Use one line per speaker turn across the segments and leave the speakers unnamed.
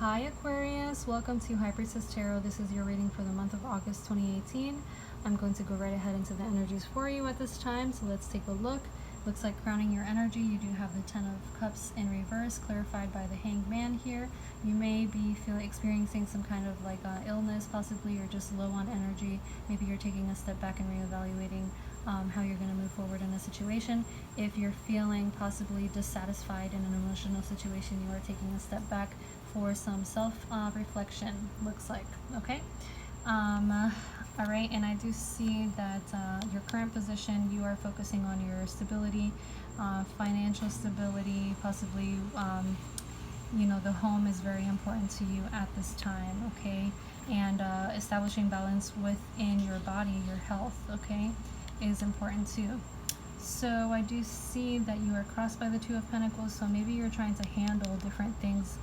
Hi Aquarius, welcome to Hipriestess Tarot. This is your reading for the month of August 2018. I'm going to go right ahead into the energies for you at this time, so let's take a look. Looks like crowning your energy, you do have the Ten of Cups in reverse, clarified by the Hanged Man here. You may be experiencing some kind of illness, possibly, or just low on energy. Maybe you're taking a step back and reevaluating how you're going to move forward in a situation. If you're feeling possibly dissatisfied in an emotional situation, you are taking a step back for some self-reflection, looks like, okay? All right, and I do see that your current position, you are focusing on your stability, financial stability, possibly, the home is very important to you at this time, okay? And establishing balance within your body, your health, okay, is important too. So I do see that you are crossed by the Two of Pentacles, so maybe you're trying to handle different things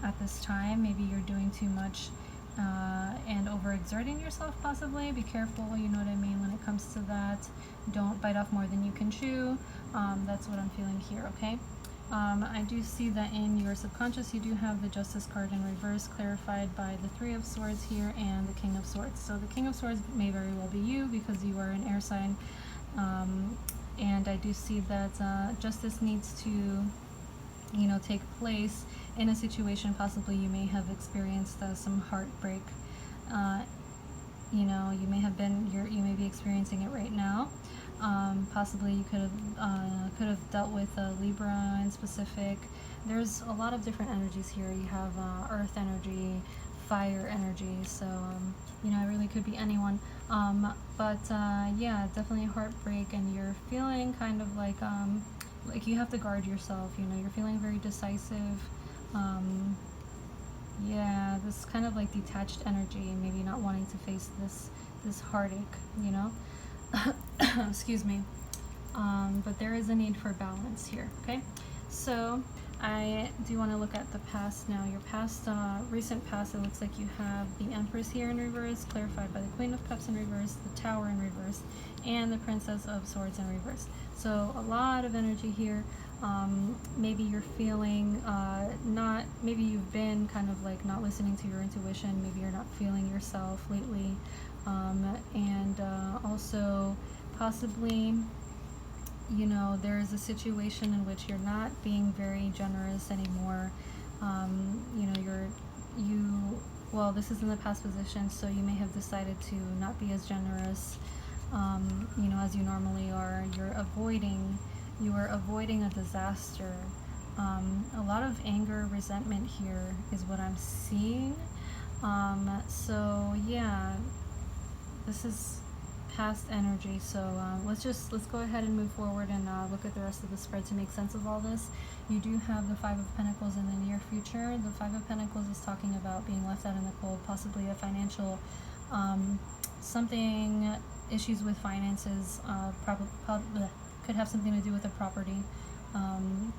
at this time. Maybe you're doing too much and overexerting yourself, possibly. Be careful, you know what I mean, when it comes to that. Don't bite off more than you can chew. That's what I'm feeling here, okay? I do see that in your subconscious you do have the Justice card in reverse, clarified by the Three of Swords here and the King of Swords. So the King of Swords may very well be you, because you are an air sign. And I do see that justice needs to take place in a situation. Possibly you may have experienced some heartbreak. You may be experiencing it right now. Possibly you could have dealt with Libra in specific. There's a lot of different energies here. You have earth energy, fire energy, so it really could be anyone. Yeah, definitely a heartbreak, and you're feeling kind of like you have to guard yourself. You're feeling very decisive. Yeah, this kind of like detached energy, maybe not wanting to face this heartache, excuse me. But there is a need for balance here, okay? So I do want to look at the past now. Your past, recent past, it looks like you have the Empress here in reverse, clarified by the Queen of Cups in reverse, the Tower in reverse, and the Princess of Swords in reverse. So a lot of energy here. Maybe you're feeling maybe you've been kind of like not listening to your intuition. Maybe you're not feeling yourself lately. And also possibly, there's a situation in which you're not being very generous anymore. Well, this is in the past position, so you may have decided to not be as generous, as you normally are. You are avoiding a disaster. A lot of anger, resentment here is what I'm seeing. So yeah, this is past energy. So let's go ahead and move forward and look at the rest of the spread to make sense of all this. You do have the Five of Pentacles in the near future. The Five of Pentacles is talking about being left out in the cold, possibly a financial issues with finances, could have something to do with a property,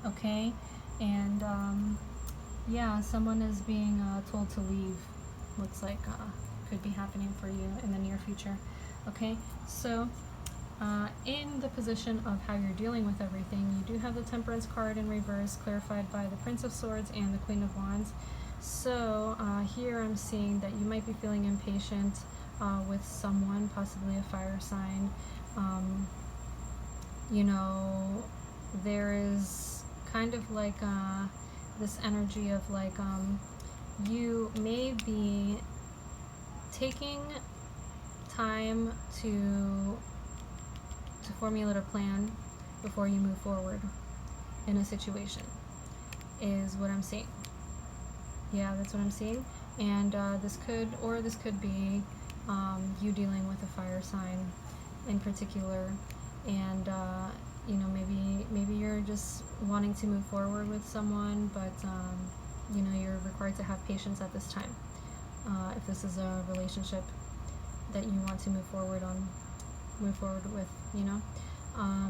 okay? And yeah, someone is being told to leave. Looks like could be happening for you in the near future, okay? So in the position of how you're dealing with everything, you do have the Temperance card in reverse, clarified by the Prince of Swords and the Queen of Wands. So here I'm seeing that you might be feeling impatient with someone, possibly a fire sign. There is kind of like this energy of you may be taking time to formulate a plan before you move forward in a situation, is what I'm seeing. Yeah, that's what I'm seeing. And this could be you dealing with a fire sign in particular, and maybe you're just wanting to move forward with someone, but you're required to have patience at this time if this is a relationship that you want to move forward with.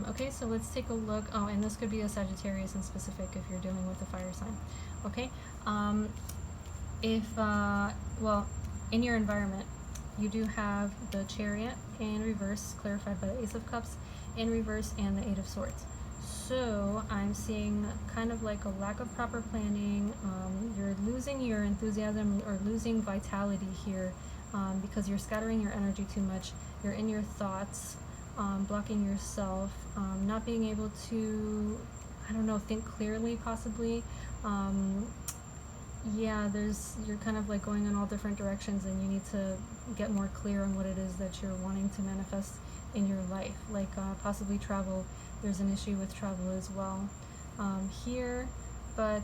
Okay, so let's take a look. Oh, and this could be a Sagittarius in specific if you're dealing with a fire sign, okay? Well, in your environment, you do have the Chariot in reverse, clarified by the Ace of Cups in reverse, and the Eight of Swords. So I'm seeing kind of like a lack of proper planning. You're losing your enthusiasm or losing vitality here because you're scattering your energy too much. You're in your thoughts, blocking yourself, not being able to, I don't know, think clearly possibly. Yeah, you're kind of like going in all different directions, and you need to get more clear on what it is that you're wanting to manifest in your life, like possibly travel. There's an issue with travel as well here, but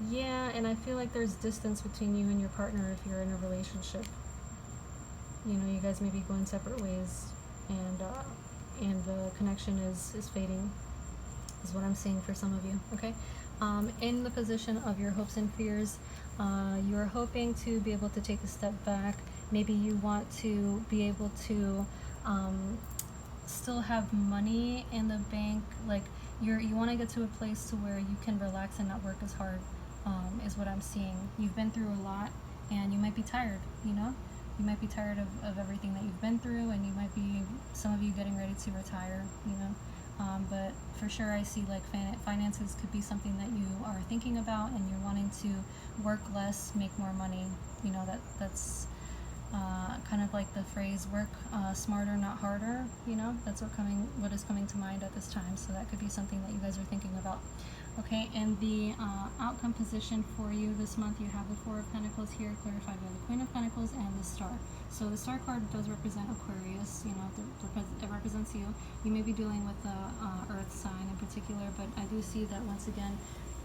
yeah, and I feel like there's distance between you and your partner if you're in a relationship. You know, you guys may be going separate ways, and the connection is fading, is what I'm seeing for some of you. Okay. In the position of your hopes and fears, you're hoping to be able to take a step back. Maybe you want to be able to still have money in the bank. Like you want to get to a place to where you can relax and not work as hard, is what I'm seeing. You've been through a lot, and you might be tired, you know? You might be tired of everything that you've been through, and you might be, some of you, getting ready to retire, you know? But for sure, I see like finances could be something that you are thinking about, and you're wanting to work less, make more money. You know, that's kind of like the phrase "work smarter, not harder." You know, that's what is coming to mind at this time. So that could be something that you guys are thinking about. Okay, and the outcome position for you this month, you have the Four of Pentacles here, clarified by the Queen of Pentacles and the Star. So the Star card does represent Aquarius, you know, it represents you. You may be dealing with the Earth sign in particular, but I do see that once again,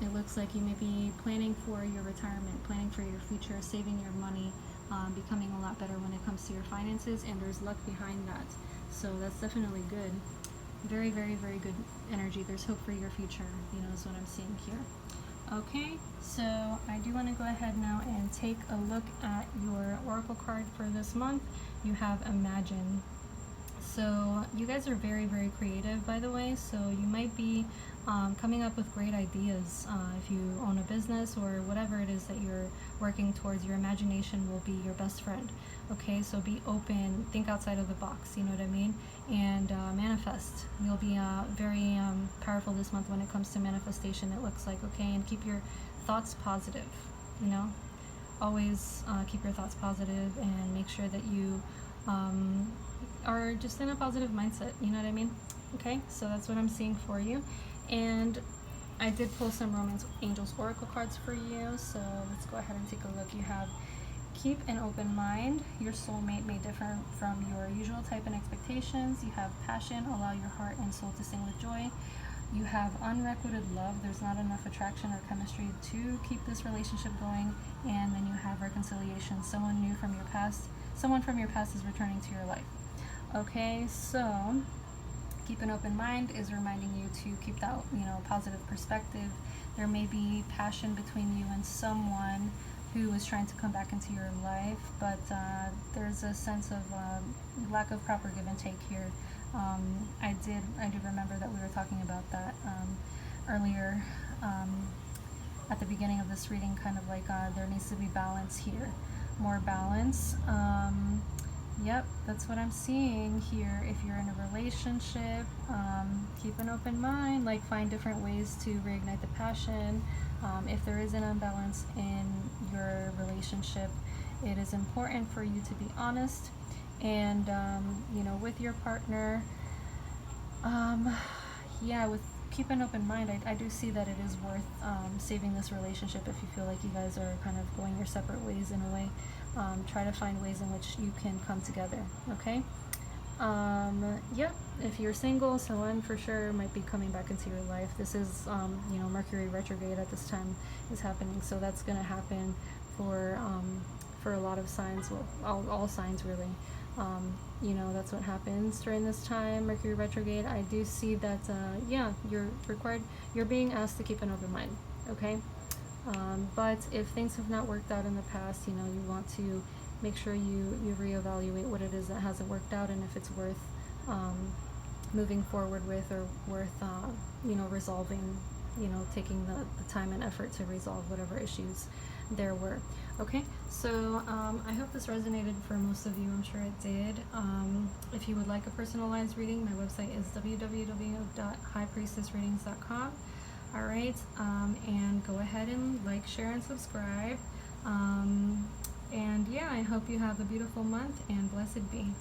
it looks like you may be planning for your retirement, planning for your future, saving your money, becoming a lot better when it comes to your finances, and there's luck behind that. So that's definitely good. Very, very, very good energy. There's hope for your future, you know, is what I'm seeing here. Okay, so I do want to go ahead now and take a look at your oracle card for this month. You have Imagine. So you guys are very, very creative, by the way, so you might be coming up with great ideas. If you own a business or whatever it is that you're working towards, your imagination will be your best friend. Okay, so be open, think outside of the box, you know what I mean, and manifest. You'll be very powerful this month when it comes to manifestation, it looks like. Okay, and keep your thoughts positive, you know, always keep your thoughts positive, and make sure that you are just in a positive mindset, you know what I mean? Okay, so that's what I'm seeing for you. And I did pull some Romance Angels Oracle cards for you, so let's go ahead and take a look. You have Keep an Open Mind. Your soulmate may differ from your usual type and expectations. You have Passion. Allow your heart and soul to sing with joy. You have Unrequited Love. There's not enough attraction or chemistry to keep this relationship going. And then you have Reconciliation. Someone from your past is returning to your life. Okay, so Keep an Open Mind is reminding you to keep that, you know, positive perspective. There may be passion between you and someone who is trying to come back into your life, but there's a sense of lack of proper give and take here. I did remember that we were talking about that earlier at the beginning of this reading, kind of like there needs to be balance here, more balance. Yep, that's what I'm seeing here. If you're in a relationship, keep an open mind, like find different ways to reignite the passion. If there is an imbalance in your relationship, it is important for you to be honest and, you know, with your partner. Yeah, with keep an open mind, I do see that it is worth saving this relationship if you feel like you guys are kind of going your separate ways in a way. Try to find ways in which you can come together, okay? Yeah, if you're single, someone for sure might be coming back into your life. This is, you know, Mercury retrograde at this time is happening, so that's going to happen for a lot of signs, well, all signs really. You know, that's what happens during this time, Mercury retrograde. I do see that, yeah, you're being asked to keep an open mind, okay? But if things have not worked out in the past, you know, you want to make sure you reevaluate what it is that hasn't worked out, and if it's worth moving forward with, or worth, you know, resolving you know, taking the time and effort to resolve whatever issues there were. Okay, so I hope this resonated for most of you. I'm sure it did. If you would like a personalized reading, my website is www.hipriestessreadings.com. All right, and go ahead and like, share, and subscribe. And yeah, I hope you have a beautiful month, and blessed be.